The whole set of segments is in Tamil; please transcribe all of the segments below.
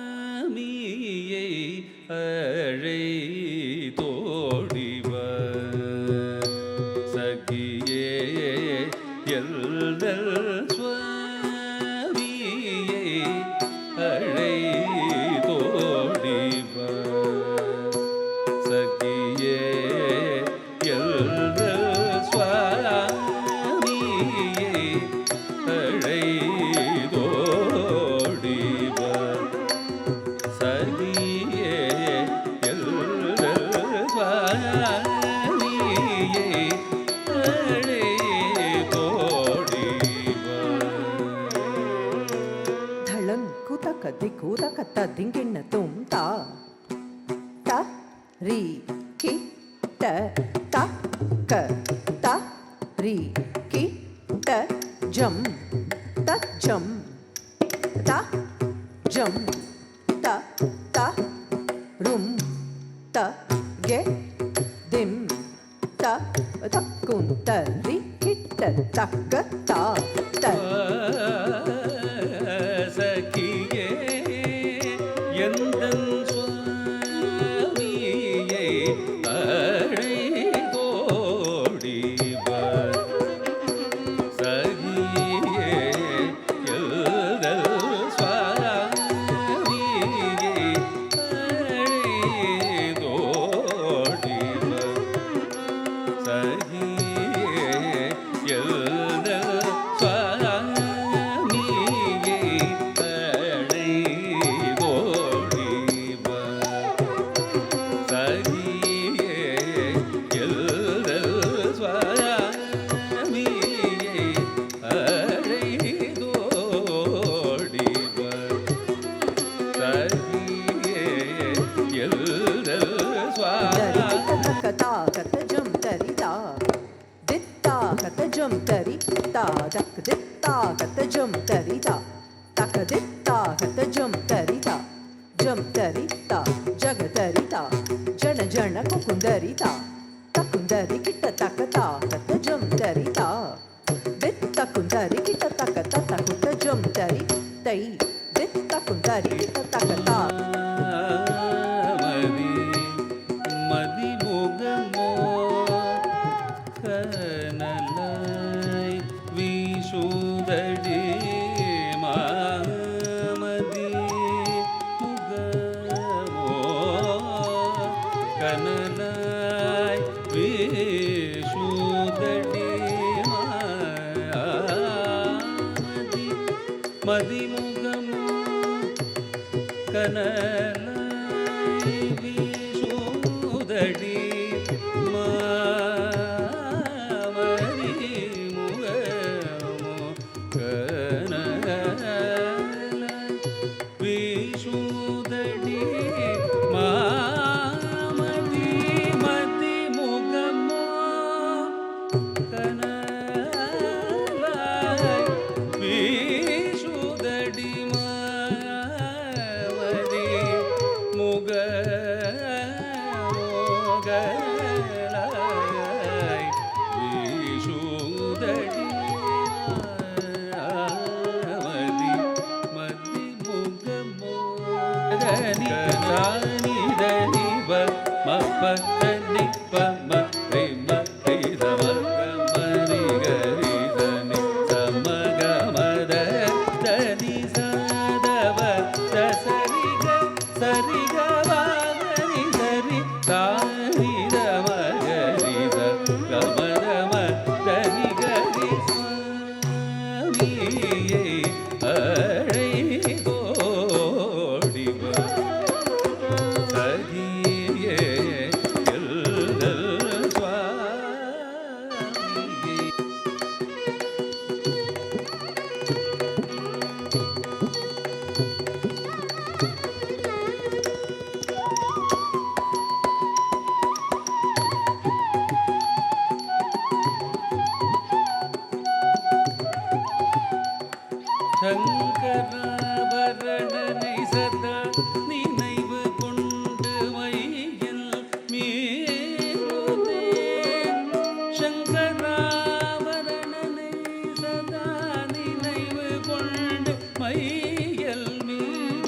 சுவாமியை அழைத்தோடிவ சகியே எல்தல் சுவாமியை அழைத்தோடிவ சகியே எல்தல் சுவாமியை அழைத்தோடிவ சகியே எல்தல் சுவாமியை அழைத்தோடிவ ಧಳಂಕುತಕ ದಿಕ್ಕುತಕ ದಿಂಗಿಣ್ಣ ತುಂ ತಾ ತ ರಿ ಕಿ ಟ ತ ಕ ತ ರಿ ಕಿ ಟ ಜಂ ತ ಜಂ ತ ಜಂ ತ ತ ರುಂ ತ ಗೆ ದಿಂ ತ ತಕ್ಕುಂತ ರಿ ಕಿಟ್ಟ ತಕ್ಕ ತ ತ சகியே எந்தன் சுவாமியை அழைத்தோடிவ சகியே எல்தல் சுவாமியை அழைத்தோடிவ சகியே எல்தல் சுவாமியை அழைத்தோடிவ சகியே எல்தல் சுவாமியை அழைத்தோடிவ சகியே எல்தல் கதா கத ஜம் தரி தா தித்தா கத ஜம் தரி தா தக் தித்தா கத ஜம் தரி தா தக தித்தா கத ஜம் தரி தா ஜம் தரி தா ஜக தரி தா ஜன ஜன குகுந்தரி தா தக்குந்தரி கிட்ட தக்க தா கத ஜம் தரி தா தித்த குந்தரி கிட்ட தக்க தத்த குத்த ஜம் தரி தை தித்த குந்தரி கிட்ட தக்க தா மதிமுகமோ கனலாய் வீசுதடி மாமதி முகமோ கனலாய் வீசுதடி மாமதி மதிமுகமோ கனலாய் வீசுதடி மாமதி முகமோ கனலாய் வீசுதடி மாமதி மதிமுகமோ கனலாய் வீசுதடி மாமதி முகலாய் வீசுதடி மாமதி மதிமுகமோ தனி தானி தனி ப மப்ப தனி ப மரி மரி தமரி கரி தனி சமக மத தனி சதவ தசரி க சரி க வாகரி சரி தாரி தமகரி த கமரம தனி கரி சுவாமியை அழைத்தோடிவ சகியே எல்தல் சுவாமியை சங்கராபரணனை சதா நினைவு கொண்டு மையில் மீறுதே சங்கராபரணனை சதா நினைவு கொண்டு மையில் மீறுதே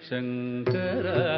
சங்கராபரணனை